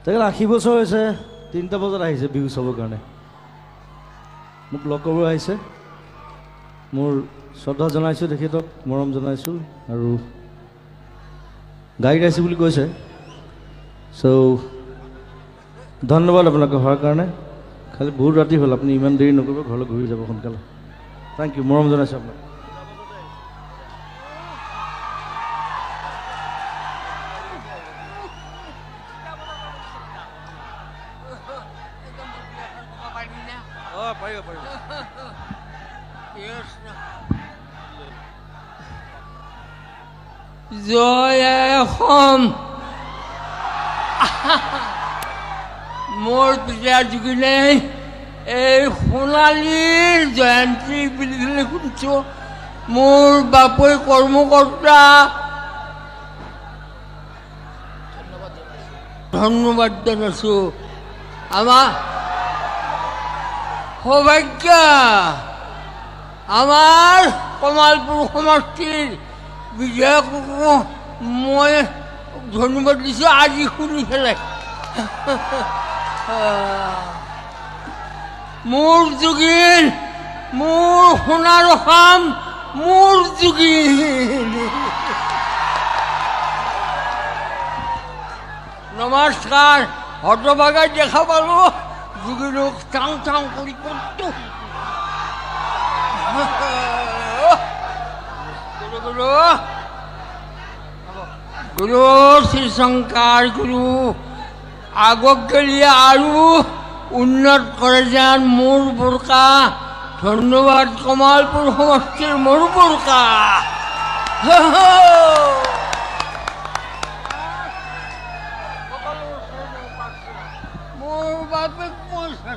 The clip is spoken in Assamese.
তেখেত 80 বছৰ হৈছে 3টা বজাত আহিছে বিহু চাবৰ কাৰণে মোক লগ কৰিব আহিছে মোৰ শ্ৰদ্ধা জনাইছোঁ তেখেতক মৰম জনাইছোঁ আৰু গাড়ী গাইছে বুলি কৈছে চ' ধন্যবাদ আপোনালোকে হোৱাৰ কাৰণে খালি বহুত ৰাতি হ'ল আপুনি ইমান দেৰি নকৰিব ঘৰলৈ ঘূৰি যাব সোনকালে থেংক ইউ মৰম জনাইছোঁ আপোনাক জয় অসম মোৰ পিতা যোগিনে এই সোণালীৰ জয়ন্তী বুলি শুনিছোঁ মোৰ বাপৈ কৰ্মকৰ্তা ধন্যবাদ জনাইছোঁ আমাৰ সৌভাগ্য আমাৰ কমালপুৰ সমষ্টিৰ বিধায়ককো মই ধন্যবাদ দিছোঁ আজি শুনি পেলাই মোৰ যোগীন মোৰ সোণাৰ অসম মোৰ যোগীন নমস্কাৰ হতভাগাই দেখা পালোঁ যোগীনক চাং চাং কৰি ক'তো গুৰু শ্ৰীশংকৰ গুৰু আগক গেলি আৰু উন্নত কৰে যেন মোৰ বোৰকা ধন্যবাদ কমালপুৰ সমষ্টিৰ মোৰ বোৰকা মোৰ বাপেক পইচা